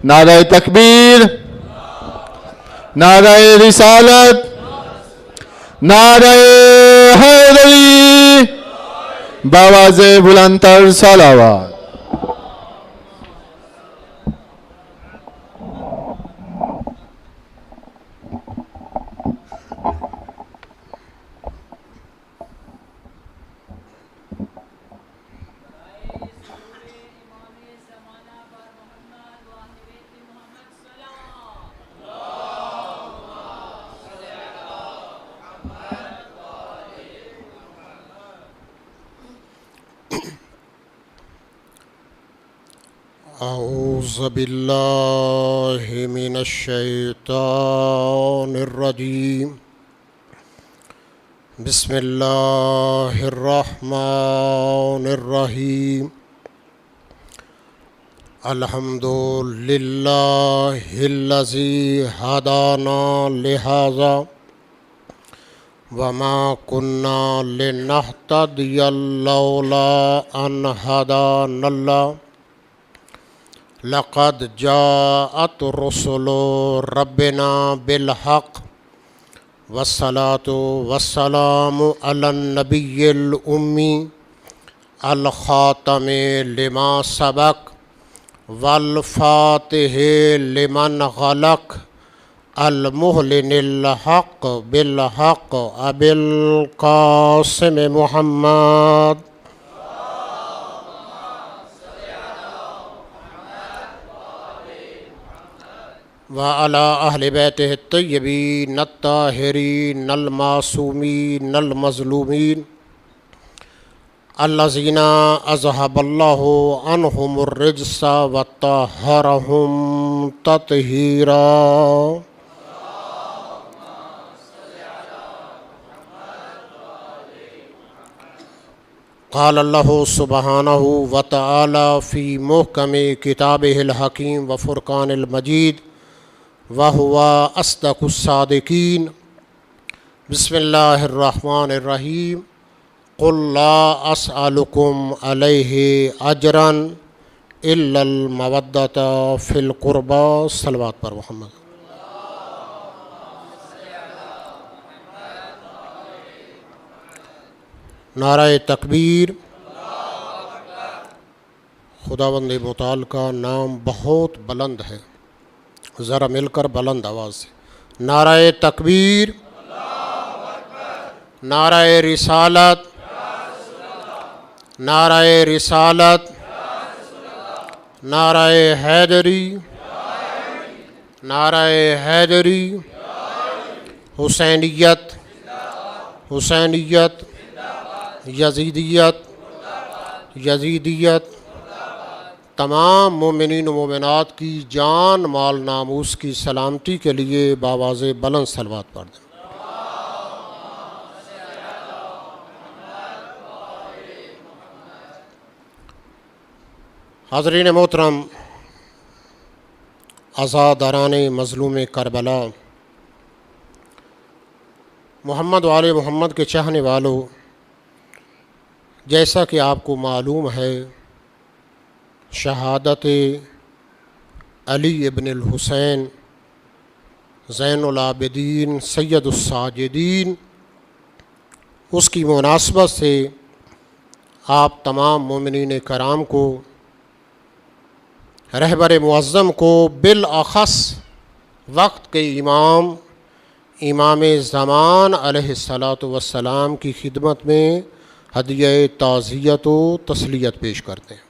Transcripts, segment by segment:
نعرہ تکبیر، نعرہ رسالت، نعرہ حیدری، بآواز بلندتر صلوات۔ اعوذ باللہ من الشیطان الرجیم، بسم اللہ الرحمن الرحیم، الحمد للہ الذی ہدانا لہذا وما كنا لنهتدي لولا ان هدانا الله لقد جاءت رسل ربنا بالحق والصلاة والسلام على النبي الأمي الخاتم لما سبق والفاتح لمن غلق المعلن الحق بالحق أبي القاسم محمد وعلى أهل بيته الطيبين الطاهرين المعصومين المظلومين الذين أذهب الله عنهم الرجس وطهرهم تطهيرا. قال الله سبحانه وتعالى في محكم كتابه الحكيم وفرقان المجيد وهو أصدق الصادقين. بسم الله الرحمن الرحيم. قل لا أسألكم عليه أجرا إلا المودة في القربى. صلوات پر محمد. نعرہ تکبیر. خداوند متعال کا نام بہت بلند ہے، ذرا مل کر بلند آواز سے نعرہ تکبیر، نعرہ رسالت، نعرہ رسالت، نعرہ حیدری، نعرہ حیدری، حسینیت، حسینیت، یزیدیت، یزیدیت. تمام مومنین و مومنات کی جان مال ناموس کی سلامتی کے لیے بآواز بلند صلوات پڑھ دیں. حاضرین محترم، عزاداران مظلوم کربلا، محمد و آل محمد کے چاہنے والوں، جیسا کہ آپ کو معلوم ہے، شہادت علی ابن الحسین زین العابدین سید الساجدین، اس کی مناسبت سے آپ تمام مومنین کرام کو، رہبر معظم کو، بالاخص وقت کے امام زمان علیہ السلام کی خدمت میں ہدیہ تعزیت و تسلیت پیش کرتے ہیں.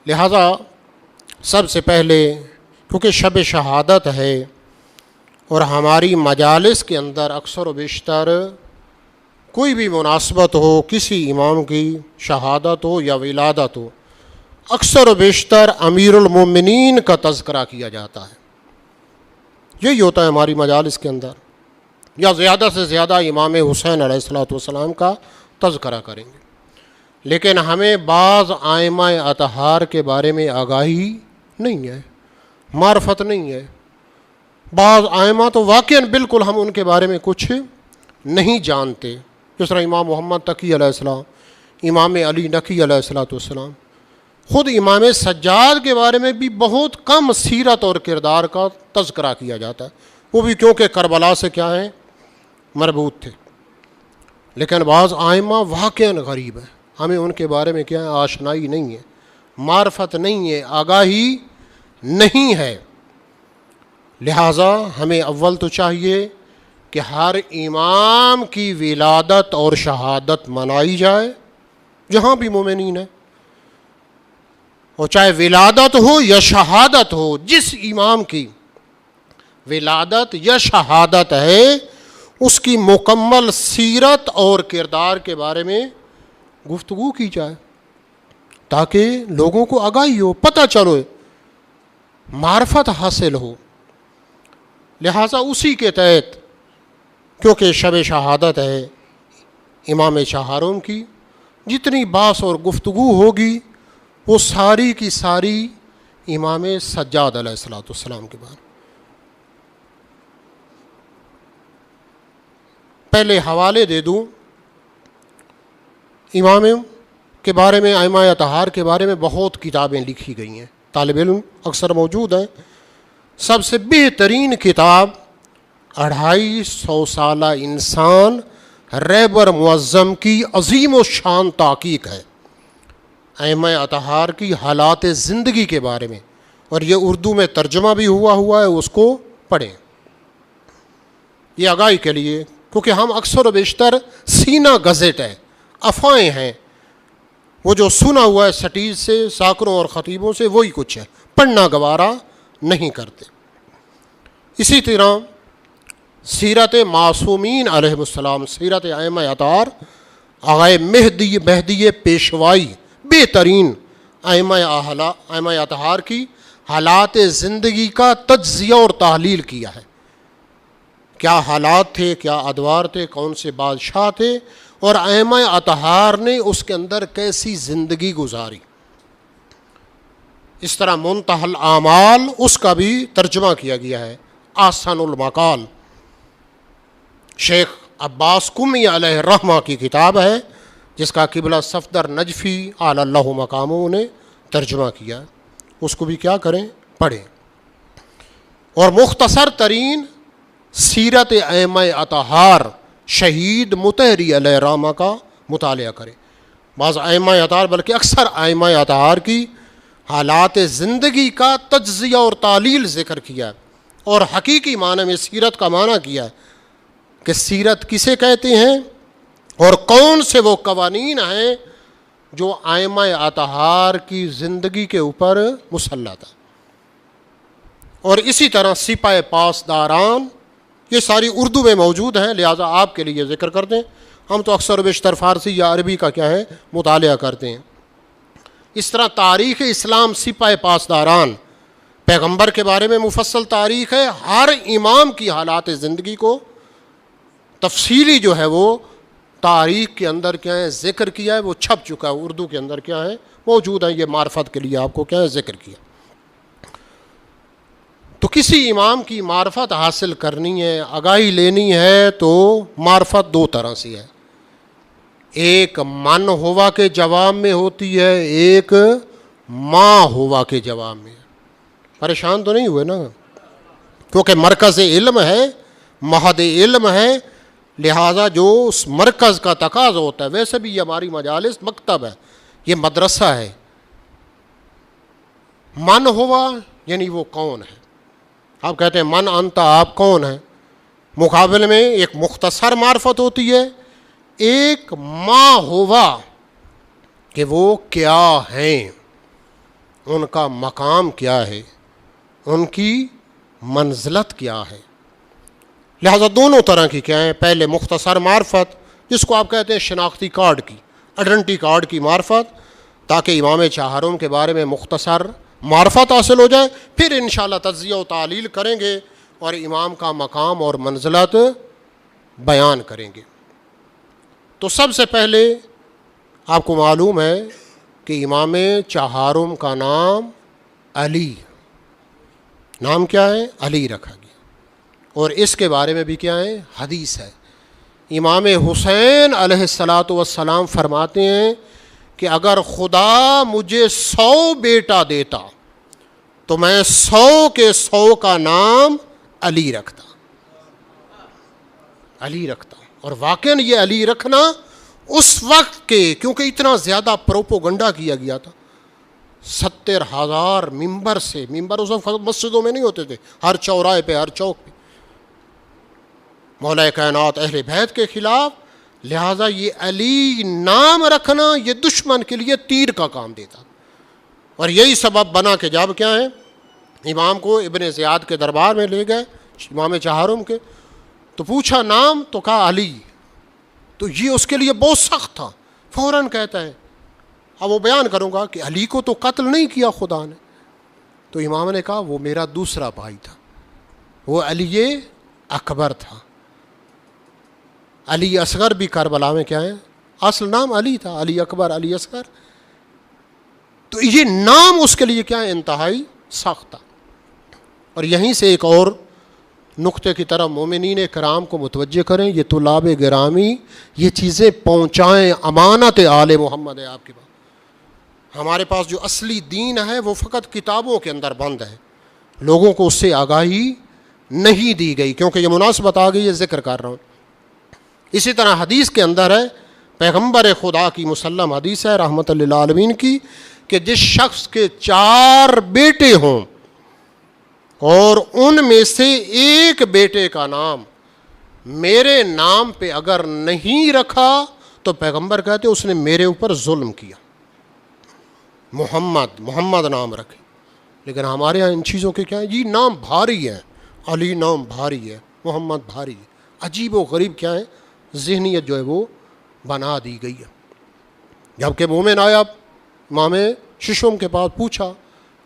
لہذا سب سے پہلے، کیونکہ شب شہادت ہے اور ہماری مجالس کے اندر اکثر و بیشتر کوئی بھی مناسبت ہو، کسی امام کی شہادت ہو یا ولادت ہو، اکثر و بیشتر امیر المومنین کا تذکرہ کیا جاتا ہے. یہی ہوتا ہے ہماری مجالس کے اندر، یا زیادہ سے زیادہ امام حسین علیہ السلام کا تذکرہ کریں گے. لیکن ہمیں بعض ائمہ اطہار کے بارے میں آگاہی نہیں ہے، معرفت نہیں ہے. بعض ائمہ تو واقعاً بالکل ہم ان کے بارے میں کچھ نہیں جانتے، جس طرح امام محمد تقی علیہ السلام، امام علی نقی علیہ السلام، خود امام سجاد کے بارے میں بھی بہت کم سیرت اور کردار کا تذکرہ کیا جاتا ہے، وہ بھی کیونکہ کربلا سے کیا ہیں مربوط تھے، لیکن بعض آئمہ واقعاً غریب ہیں، ہمیں ان کے بارے میں کیا ہے آشنائی نہیں ہے، معرفت نہیں ہے، آگاہی نہیں ہے۔ لہٰذا ہمیں اول تو چاہیے کہ ہر امام کی ولادت اور شہادت منائی جائے جہاں بھی مومنین ہے، اور چاہے ولادت ہو یا شہادت ہو، جس امام کی ولادت یا شہادت ہے اس کی مکمل سیرت اور کردار کے بارے میں گفتگو کی جائے تاکہ لوگوں کو آگاہی ہو، پتہ چلو، معرفت حاصل ہو۔ لہٰذا اسی کے تحت کیونکہ شب شہادت ہے امام چہارم کی، جتنی بحث اور گفتگو ہوگی وہ ساری کی ساری امام سجاد علیہ السلام کے بارے۔ پہلے حوالے دے دوں، امام کے بارے میں، ائمہ اطہار کے بارے میں بہت کتابیں لکھی گئی ہیں، طالب علم اکثر موجود ہیں۔ سب سے بہترین کتاب 250 سالہ انسان رہبر معظم کی عظیم و شان تحقیق ہے ائمہ اطہار کی حالات زندگی کے بارے میں، اور یہ اردو میں ترجمہ بھی ہوا ہے، اس کو پڑھیں۔ یہ آگاہی کے لیے، کیونکہ ہم اکثر و بیشتر سینہ گزٹ ہے، افواہیں ہیں، وہ جو سنا ہوا ہے سٹیج سے، ساکروں اور خطیبوں سے، وہی کچھ ہے، پڑھنا گوارا نہیں کرتے۔ اسی طرح سیرت معصومین علیہ السلام، سیرت ائمہ اطہار، آغائے مہدی پیشوائی، بہترین ائمہ اطہار کی حالات زندگی کا تجزیہ اور تحلیل کیا ہے، کیا حالات تھے، کیا ادوار تھے، کون سے بادشاہ تھے، اور ائمہ اطہار نے اس کے اندر کیسی زندگی گزاری۔ اس طرح منتہی الاعمال، اس کا بھی ترجمہ کیا گیا ہے، احسن المقال، شیخ عباس قمی علیہ الرحمہ کی کتاب ہے، جس کا قبلہ صفدر نجفی اعلی اللہ مقامہ نے ترجمہ کیا، اس کو بھی کیا کریں، پڑھیں۔ اور مختصر ترین سیرت ائمہ اطہار شہید مطہری علیہ الرحمہ کا مطالعہ کریں۔ بعض ائمہ اطہار، بلکہ اکثر ائمہ اطہار کی حالات زندگی کا تجزیہ اور تعلیل ذکر کیا ہے، اور حقیقی معنی میں سیرت کا معنی کیا ہے کہ سیرت کسے کہتے ہیں اور کون سے وہ قوانین ہیں جو ائمہ اطہار کی زندگی کے اوپر مسلط ہے۔ اور اسی طرح سپاہ پاسداران، یہ ساری اردو میں موجود ہیں، لہٰذا آپ کے لیے ذکر کر دیں، ہم تو اکثر و بیشتر فارسی یا عربی کا کیا ہے مطالعہ کرتے ہیں۔ اس طرح تاریخ اسلام، سپاہ پاسداران، پیغمبر کے بارے میں مفصل تاریخ ہے، ہر امام کی حالات زندگی کو تفصیلی جو ہے وہ تاریخ کے اندر کیا ہے ذکر کیا ہے، وہ چھپ چکا ہے، اردو کے اندر کیا ہے موجود ہے، یہ معرفت کے لیے آپ کو کیا ہے ذکر کیا۔ تو کسی امام کی معرفت حاصل کرنی ہے، آگاہی لینی ہے، تو معرفت دو طرح سے ہے، ایک من ہوا کے جواب میں ہوتی ہے، ایک ما ہوا کے جواب میں۔ پریشان تو نہیں ہوئے نا؟ کیونکہ مرکز علم ہے، مہد علم ہے، لہٰذا جو اس مرکز کا تقاضا ہوتا ہے، ویسے بھی یہ ہماری مجالس مکتب ہے، یہ مدرسہ ہے۔ من ہوا یعنی وہ کون ہے، آپ کہتے ہیں من انت، آپ کون ہیں، مقابل میں ایک مختصر معرفت ہوتی ہے، ایک ما ہوا کہ وہ کیا ہیں، ان کا مقام کیا ہے، ان کی منزلت کیا ہے۔ لہذا دونوں طرح کی کیا ہیں، پہلے مختصر معرفت جس کو آپ کہتے ہیں شناختی کارڈ کی، آئیڈینٹی کارڈ کی معرفت، تاکہ امام چہارم کے بارے میں مختصر معرفت حاصل ہو جائے، پھر انشاءاللہ تجزیہ و تعلیل کریں گے اور امام کا مقام اور منزلت بیان کریں گے۔ تو سب سے پہلے آپ کو معلوم ہے کہ امام چہارم کا نام علی، نام کیا ہے، علی رکھا گیا، اور اس کے بارے میں بھی کیا ہے حدیث ہے۔ امام حسین علیہ السلام فرماتے ہیں کہ اگر خدا مجھے 100 بیٹا دیتا تو میں 100 کے 100 کا نام علی رکھتا. اور واقعاً یہ علی رکھنا اس وقت کے، کیونکہ اتنا زیادہ پروپوگنڈا کیا گیا تھا، 70,000 ممبر سے، ممبر اس وقت مسجدوں میں نہیں ہوتے تھے، ہر چوراہے پہ، ہر چوک پہ، مولا کائنات اہل بیت کے خلاف. لہٰذا یہ علی نام رکھنا یہ دشمن کے لیے تیر کا کام دیتا. اور یہی سبب بنا کہ جب کیا ہے امام کو ابن زیاد کے دربار میں لے گئے، امام چہارم کے، تو پوچھا نام، تو کہا علی. تو یہ اس کے لیے بہت سخت تھا. فوراً کہتا ہے، اب وہ بیان کروں گا کہ علی کو تو قتل نہیں کیا خدا نے. تو امام نے کہا وہ میرا دوسرا بھائی تھا، وہ علی اکبر تھا. علی اصغر بھی کربلا میں کیا ہے اصل نام علی تھا، علی اکبر، علی اصغر. تو یہ نام اس کے لیے کیا ہے انتہائی سخت تھا. اور یہیں سے ایک اور نقطے کی طرف مومنین کرام کو متوجہ کریں، یہ طلاب گرامی یہ چیزیں پہنچائیں، امانت آل محمد ہے آپ کے پاس. ہمارے پاس جو اصلی دین ہے وہ فقط کتابوں کے اندر بند ہے، لوگوں کو اس سے آگاہی نہیں دی گئی، کیونکہ یہ مناسبت آ گئی ہے ذکر کر رہا ہوں. اسی طرح حدیث کے اندر ہے، پیغمبر خدا کی مسلم حدیث ہے رحمت للعالمین کی، کہ جس شخص کے 4 بیٹے ہوں اور ان میں سے ایک بیٹے کا نام میرے نام پہ اگر نہیں رکھا تو پیغمبر کہتے اس نے میرے اوپر ظلم کیا. محمد نام رکھے. لیکن ہمارے ہاں ان چیزوں کے کیا ہے، یہ نام بھاری ہے، علی نام بھاری ہے، محمد بھاری ہے. عجیب و غریب کیا ہے ذہنیت جو ہے وہ بنا دی گئی ہے. جبکہ مومن آیا امام ششم کے پاس پوچھا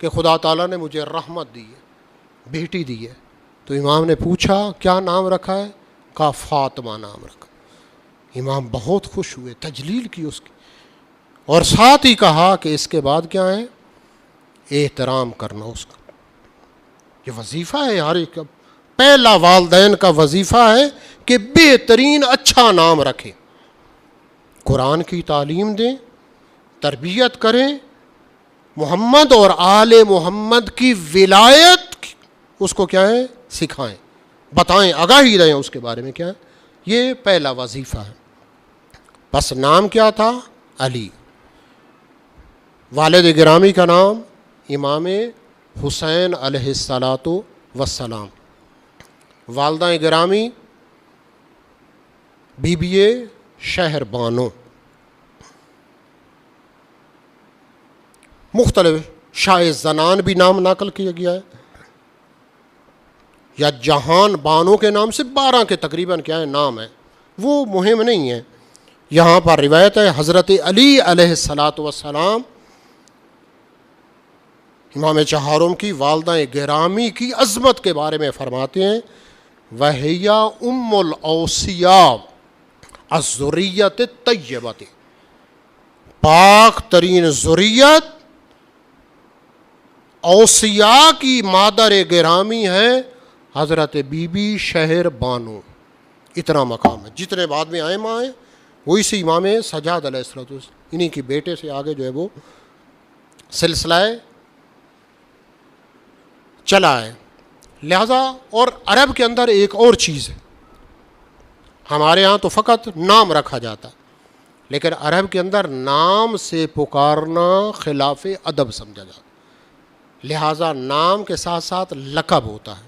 کہ خدا تعالیٰ نے مجھے رحمت دی ہے، بیٹی دی ہے. تو امام نے پوچھا کیا نام رکھا ہے؟ کہا فاطمہ نام رکھا. امام بہت خوش ہوئے، تجلیل کی اس کی، اور ساتھ ہی کہا کہ اس کے بعد کیا ہے احترام کرنا اس کا. یہ وظیفہ ہے ہر ایک کا، پہلا والدین کا وظیفہ ہے کہ بہترین اچھا نام رکھیں، قرآن کی تعلیم دیں، تربیت کریں، محمد اور آل محمد کی ولایت اس کو کیا ہے سکھائیں، بتائیں، آگاہی دیں اس کے بارے میں. کیا ہے یہ پہلا وظیفہ ہے. بس نام کیا تھا؟ علی. والد گرامی کا نام امام حسین علیہ الصلاۃ والسلام. والدہ گرامی بی بی شہر بانو. مختلف شاہ زنان بھی نام نقل کیا گیا ہے، یا جہان بانو کے نام سے 12 کے تقریباً کیا ہے نام ہے، وہ مہم نہیں ہے. یہاں پر روایت ہے حضرت علی علیہ الصلاۃ والسلام امام چہارم کی والدہ گرامی کی عظمت کے بارے میں فرماتے ہیں، وَهِيَ أُمُّ الْأَوْصِيَاءِ الذُّرِّيَّةِ الطَّيِّبَةِ. پاک ترین ذریت اوصیاء کی مادر گرامی ہے حضرت بی بی شہر بانو. اتنا مقام ہے. جتنے بعد میں ائمہ آئے وہی سے امام سجاد علیہ السلام، انہی کی بیٹے سے آگے جو ہے وہ سلسلہ چلا ہے. لہذا اور عرب کے اندر ایک اور چیز ہے، ہمارے ہاں تو فقط نام رکھا جاتا، لیکن عرب کے اندر نام سے پکارنا خلاف ادب سمجھا جاتا. لہذا نام کے ساتھ ساتھ لقب ہوتا ہے.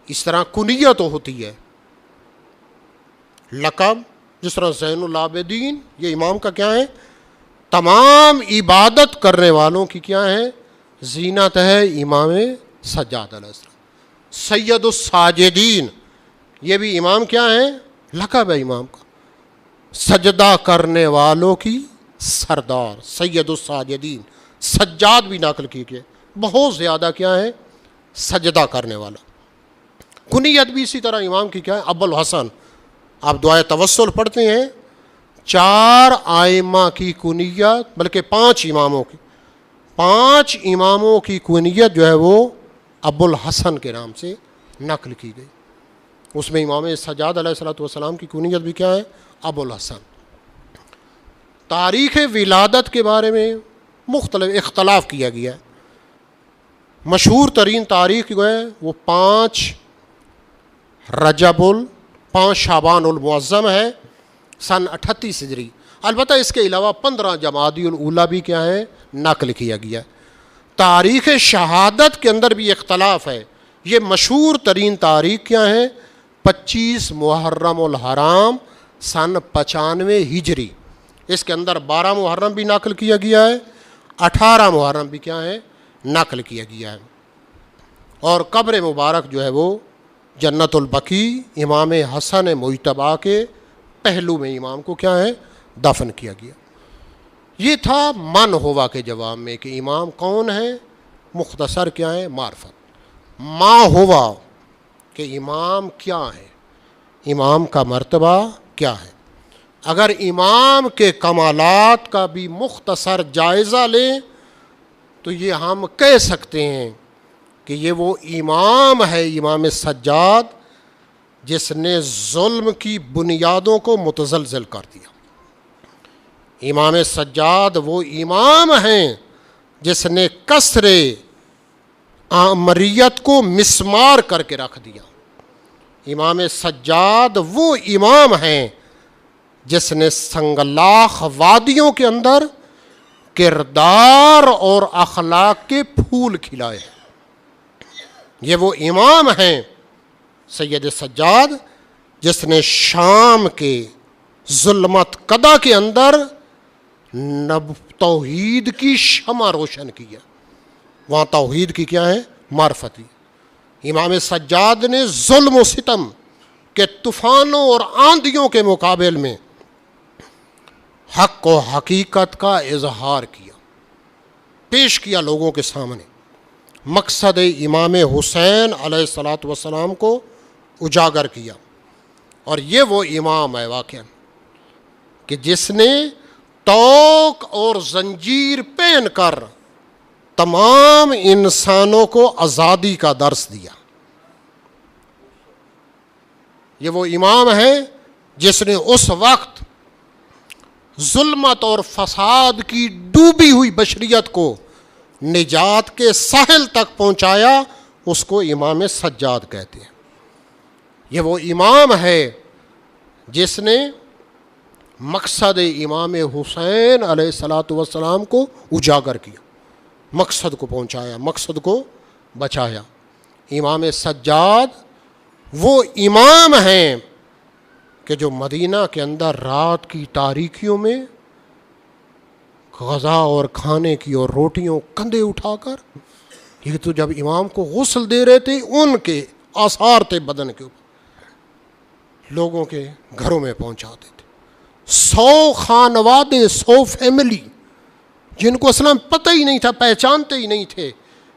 اس طرح کنیت ہوتی ہے، لقب، جس طرح زین العابدین یہ امام کا کیا ہے، تمام عبادت کرنے والوں کی کیا ہے زینت ہے امام سجاد علیہ السلام. سید الساجدین یہ بھی امام کیا ہے لقب ہے امام کا. سجدہ کرنے والوں کی سردار سید الساجدین. سجاد بھی نقل کی کہ بہت زیادہ کیا ہے سجدہ کرنے والا. کنیت بھی اسی طرح امام کی کیا ہے ابو الحسن. آپ دعائے توسل پڑھتے ہیں، 4 ائمہ کی کنیت، بلکہ 5 اماموں کی، 5 اماموں کی کنیت جو ہے وہ ابو الحسن کے نام سے نقل کی گئی. اس میں امام سجاد علیہ الصلوۃ والسلام کی کنیت بھی کیا ہے ابو الحسن. تاریخ ولادت کے بارے میں مختلف اختلاف کیا گیا ہے. مشہور ترین تاریخ جو ہے وہ 5 شعبان المعظم ہے سن 38 ہجری. البتہ اس کے علاوہ 15 جمادی الاولیٰ بھی کیا ہے نقل کیا گیا ہے. تاریخ شہادت کے اندر بھی اختلاف ہے. یہ مشہور ترین تاریخ کیا ہے؟ 25 محرم الحرام سن 95 ہجری. اس کے اندر 12 محرم بھی نقل کیا گیا ہے, 18 محرم بھی کیا ہے نقل کیا گیا ہے. اور قبر مبارک جو ہے وہ جنت البقیع امام حسن مجتبیٰ کے پہلو میں امام کو کیا ہے دفن کیا گیا. یہ تھا من ہوا کے جواب میں کہ امام کون ہے. مختصر کیا ہے معرفت. ما ہوا کہ امام کیا ہے, امام کا مرتبہ کیا ہے. اگر امام کے کمالات کا بھی مختصر جائزہ لیں تو یہ ہم کہہ سکتے ہیں کہ یہ وہ امام ہے, امام سجاد, جس نے ظلم کی بنیادوں کو متزلزل کر دیا. امام سجاد وہ امام ہیں جس نے کسر آمریت کو مسمار کر کے رکھ دیا. امام سجاد وہ امام ہیں جس نے سنگلاخ وادیوں کے اندر کردار اور اخلاق کے پھول کھلائے. یہ وہ امام ہیں سید سجاد جس نے شام کے ظلمت قدا کے اندر توحید کی شمع روشن کی ہے. وہاں توحید کی کیا ہے معرفت. امام سجاد نے ظلم و ستم کے طوفانوں اور آندھیوں کے مقابل میں حق و حقیقت کا اظہار کیا, پیش کیا لوگوں کے سامنے. مقصد امام حسین علیہ الصلاۃ والسلام کو اجاگر کیا. اور یہ وہ امام ہے واقعا کہ جس نے توق اور زنجیر پہن کر تمام انسانوں کو آزادی کا درس دیا. یہ وہ امام ہے جس نے اس وقت ظلمت اور فساد کی ڈوبی ہوئی بشریت کو نجات کے ساحل تک پہنچایا. اس کو امام سجاد کہتے ہیں. یہ وہ امام ہے جس نے مقصد امام حسین علیہ الصلاۃ والسلام کو اجاگر کیا, مقصد کو پہنچایا, مقصد کو بچایا. امام سجاد وہ امام ہیں کہ جو مدینہ کے اندر رات کی تاریکیوں میں غذا اور کھانے کی اور روٹیوں کندھے اٹھا کر, یہ تو جب امام کو غسل دے رہے تھے ان کے آثار تھے بدن کے اوپر, لوگوں کے گھروں میں پہنچاتے تھے. 100 خانوادے, 100 فیملی جن کو اصلا پتہ ہی نہیں تھا, پہچانتے ہی نہیں تھے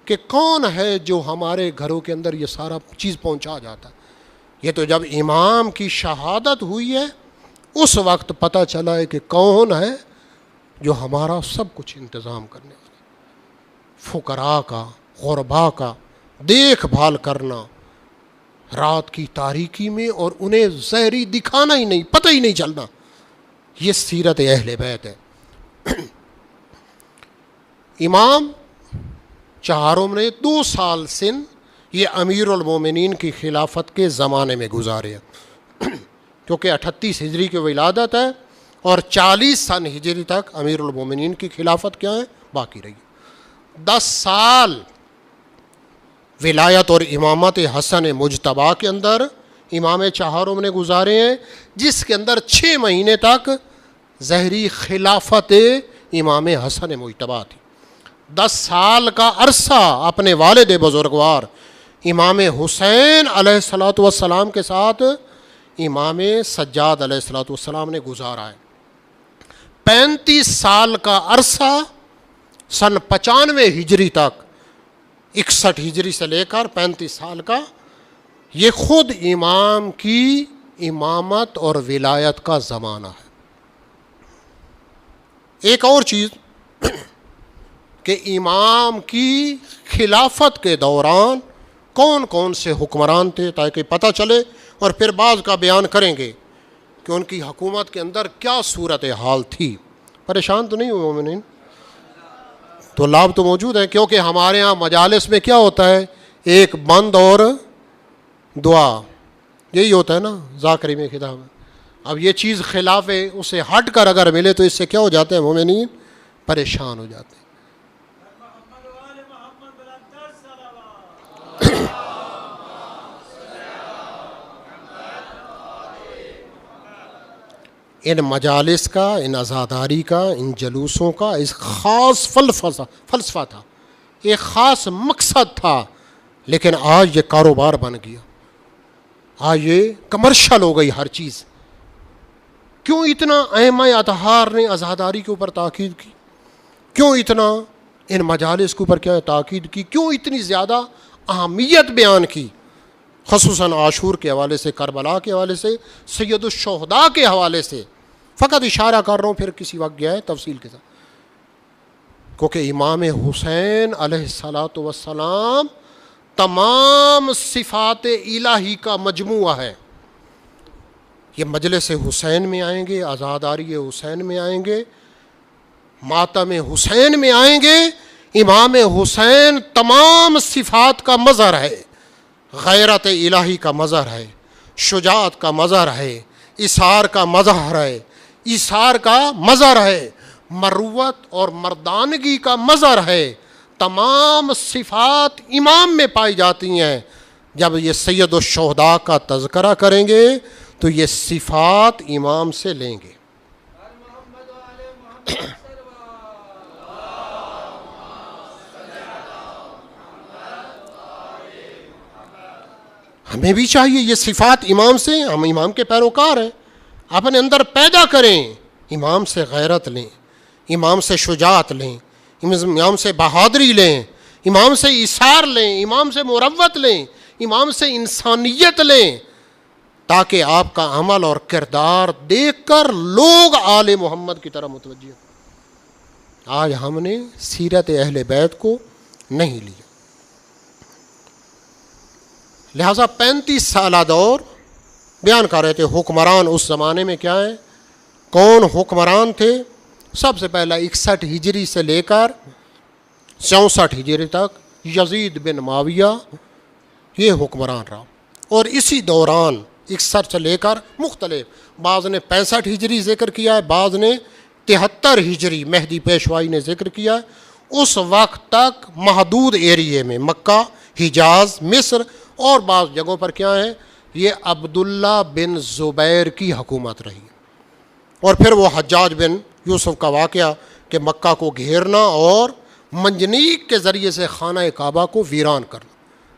کہ کون ہے جو ہمارے گھروں کے اندر یہ سارا چیز پہنچا جاتا ہے. یہ تو جب امام کی شہادت ہوئی ہے اس وقت پتہ چلا ہے کہ کون ہے جو ہمارا سب کچھ انتظام کرنے والا. فقراء کا, غرباء کا دیکھ بھال کرنا رات کی تاریکی میں, اور انہیں زہری دکھانا ہی نہیں, پتہ ہی نہیں چلنا. یہ سیرت اہل بیت ہے. امام چہاروں نے 2 سال سن یہ امیر المومنین کی خلافت کے زمانے میں گزارے ہیں, کیونکہ 38 ہجری کی ولادت ہے اور 40 سن ہجری تک امیر المومنین کی خلافت کیا ہے باقی رہی. 10 سال ولایت اور امامت حسن مجتبیٰ کے اندر امام چہاروں نے گزارے ہیں, جس کے اندر 6 مہینے تک ظہری خلافت امام حسن مجتبیٰ تھی. 10 سال کا عرصہ اپنے والد بزرگوار امام حسین علیہ الصلاۃ والسلام کے ساتھ امام سجاد علیہ الصلاۃ والسلام نے گزارا ہے. 35 سال کا عرصہ سن 95 ہجری تک, 61 ہجری سے لے کر 35 سال کا, یہ خود امام کی امامت اور ولایت کا زمانہ ہے. ایک اور چیز کہ امام کی خلافت کے دوران کون کون سے حکمران تھے, تاکہ پتہ چلے, اور پھر بعض کا بیان کریں گے کہ ان کی حکومت کے اندر کیا صورت حال تھی. پریشان تو نہیں ہوئے مومنین؟ تو لابھ تو موجود ہے، کیونکہ ہمارے ہاں مجالس میں کیا ہوتا ہے؟ ایک بند اور دعا، یہی ہوتا ہے نا ذاکری میں خطاب میں۔ اب یہ چیز خلاف ہے، اسے ہٹ کر اگر ملے تو اس سے کیا ہو جاتے ہیں مومنین؟ پریشان ہو جاتے ہیں۔ ان مجالس کا، ان عزاداری کا، ان جلوسوں کا ایک خاص فلسفہ تھا، ایک خاص مقصد تھا، لیکن آج یہ کاروبار بن گیا، آج یہ کمرشل ہو گئی ہر چیز۔ کیوں اتنا ائمہ اطہار نے عزاداری کے اوپر تاکید کی؟ کیوں اتنا ان مجالس کے اوپر کیا تاکید کی؟ کیوں اتنی زیادہ اہمیت بیان کی؟ خصوصاً عاشور کے حوالے سے، کربلا کے حوالے سے، سید الشہداء کے حوالے سے۔ فقط اشارہ کر رہا ہوں، پھر کسی وقت گیا ہے تفصیل کے ساتھ، کیونکہ امام حسین علیہ الصلاۃ والسلام تمام صفات الہی کا مجموعہ ہے۔ یہ مجلس حسین میں آئیں گے، عزاداری حسین میں آئیں گے، ماتم حسین میں آئیں گے۔ امام حسین تمام صفات کا مظہر ہے، غیرت الہی کا مظہر ہے، شجاعت کا مظہر ہے، اثار کا مظہر ہے، ایثار کا مظہر ہے، مروت اور مردانگی کا مظہر ہے۔ تمام صفات امام میں پائی جاتی ہیں۔ جب یہ سید الشہداء کا تذکرہ کریں گے تو یہ صفات امام سے لیں گے۔ ہمیں بھی چاہیے یہ صفات امام سے، ہم امام کے پیروکار ہیں، اپنے اندر پیدا کریں۔ امام سے غیرت لیں، امام سے شجاعت لیں، امام سے بہادری لیں، امام سے ایثار لیں، امام سے مروت لیں، امام سے انسانیت لیں، تاکہ آپ کا عمل اور کردار دیکھ کر لوگ آل محمد کی طرح متوجہ ہوں۔ آج ہم نے سیرت اہل بیت کو نہیں لیا، لہٰذا 35 سالہ دور بیان کر رہے تھے۔ حکمران اس زمانے میں کیا ہے؟ کون حکمران تھے؟ سب سے پہلا 61 ہجری سے لے کر 64 ہجری تک یزید بن معاویہ یہ حکمران رہا، اور اسی دوران 61 سے لے کر مختلف، بعض نے 65 ہجری ذکر کیا ہے، بعض نے 73 ہجری مہدی پیشوائی نے ذکر کیا ہے۔ اس وقت تک محدود ایریے میں مکہ، حجاز، مصر اور بعض جگہوں پر کیا ہے؟ یہ عبداللہ بن زبیر کی حکومت رہی، اور پھر وہ حجاج بن یوسف کا واقعہ کہ مکہ کو گھیرنا اور منجنیق کے ذریعے سے خانہ کعبہ کو ویران کرنا،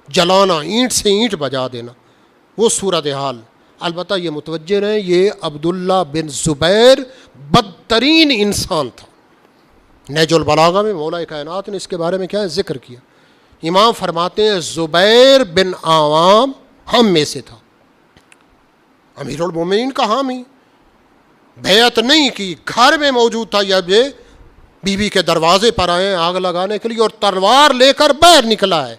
جلانا، اینٹ سے اینٹ بجا دینا، وہ صورتحال۔ البتہ یہ متوجہ رہیں، یہ عبداللہ بن زبیر بدترین انسان تھا۔ نہج البلاغہ میں مولا کائنات نے اس کے بارے میں کیا ہے؟ ذکر کیا۔ امام فرماتے ہیں زبیر بن عوام ہم میں سے تھا، امیر المومنین کا حامی، بیعت نہیں کی، گھر میں موجود تھا، یہ بی بی کے دروازے پر آئے آگ لگانے کے لیے، اور تلوار لے کر باہر نکلا ہے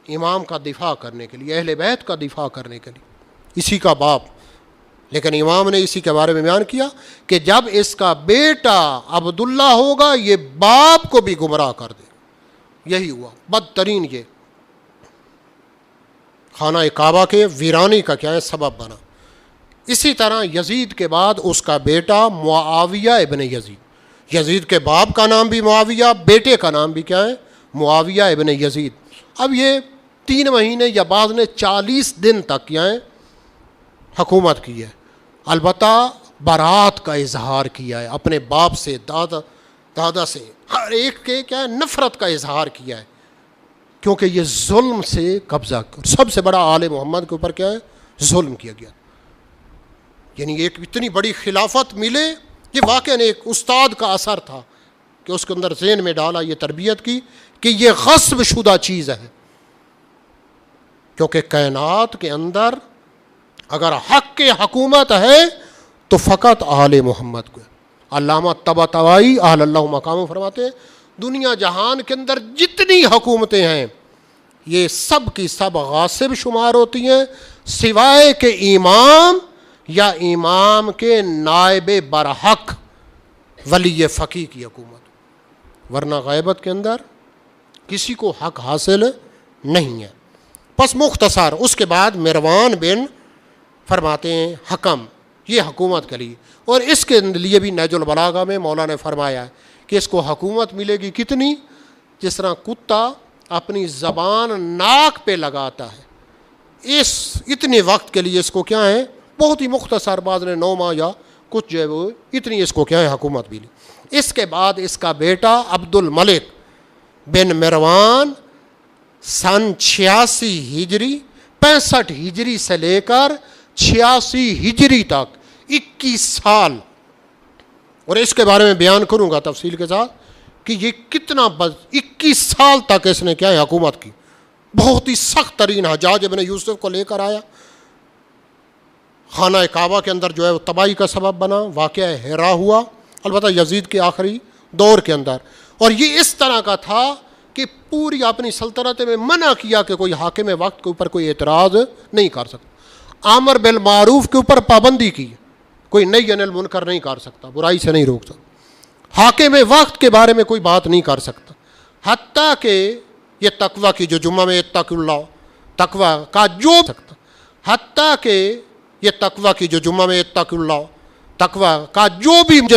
امام کا دفاع کرنے کے لیے، اہل بیت کا دفاع کرنے کے لیے، اسی کا باپ۔ لیکن امام نے اسی کے بارے میں بیان کیا کہ جب اس کا بیٹا عبداللہ ہوگا یہ باپ کو بھی گمراہ کر دے۔ یہی ہوا، بدترین یہ خانہ کعبہ کے ویرانی کا کیا ہے؟ سبب بنا۔ اسی طرح یزید کے بعد اس کا بیٹا معاویہ ابن یزید، یزید کے باپ کا نام بھی معاویہ، بیٹے کا نام بھی کیا ہے؟ معاویہ ابن یزید۔ اب یہ 3 مہینے یا بعض نے 40 دن تک کیا ہے؟ حکومت کی ہے، البتہ برات کا اظہار کیا ہے، اپنے باپ سے، دادا سے، ہر ایک کے کیا ہے؟ نفرت کا اظہار کیا ہے، کیونکہ یہ ظلم سے قبضہ، سب سے بڑا آل محمد کے اوپر کیا ہے؟ ظلم کیا گیا۔ یعنی ایک اتنی بڑی خلافت ملے، یہ واقعاً ایک استاد کا اثر تھا کہ اس کے اندر ذہن میں ڈالا، یہ تربیت کی کہ یہ غصب شدہ چیز ہے، کیونکہ کائنات کے اندر اگر حق کی حکومت ہے تو فقط آل محمد کو۔ علامہ طباطبائی اعلی اللہ مقام فرماتے ہیں دنیا جہان کے اندر جتنی حکومتیں ہیں یہ سب کی سب غاصب شمار ہوتی ہیں، سوائے کہ امام یا امام کے نائب برحق ولی فقی کی حکومت، ورنہ غیبت کے اندر کسی کو حق حاصل نہیں ہے۔ پس مختصر اس کے بعد مروان بن فرماتے ہیں حکم، یہ حکومت کے لیے، اور اس کے لیے بھی نہج البلاغہ میں مولانا نے فرمایا ہے کہ اس کو حکومت ملے گی کتنی، جس طرح کتا اپنی زبان ناک پہ لگاتا ہے، اس اتنے وقت کے لیے اس کو کیا ہے، بہت ہی مختصر، بعض نے 9 ماہ یا کچھ جو ہے وہ اتنی اس کو کیا ہے حکومت ملی۔ اس کے بعد اس کا بیٹا عبد الملک بن مروان سن 86 ہجری 65 ہجری سے لے کر 86 ہجری تک 21 سال، اور اس کے بارے میں بیان کروں گا تفصیل کے ساتھ کہ یہ کتنا 21 سال تک اس نے کیا ہے حکومت کی، بہت ہی سخت ترین حجاج ابن یوسف کو لے کر آیا، خانہ کعبہ کے اندر جو ہے وہ تباہی کا سبب بنا، واقعہ ہیرا ہوا، البتہ یزید کے آخری دور کے اندر، اور یہ اس طرح کا تھا کہ پوری اپنی سلطنت میں منع کیا کہ کوئی حاکم وقت کے اوپر کوئی اعتراض نہیں کر سکتا، امر بالمعروف کے اوپر پابندی کی، کوئی نہی عن المنکر نہیں کر سکتا، برائی سے نہیں روک سکتا، حاکم وقت کے بارے میں کوئی بات نہیں کر سکتا، حتیٰ کہ یہ تقوی کی جو جمعہ میں اتق اللہ، تقوی کا جو سکتا، حتیٰ کہ یہ تقوی کی جو جمعہ میں اتق اللہ، تقوی کا جو بھی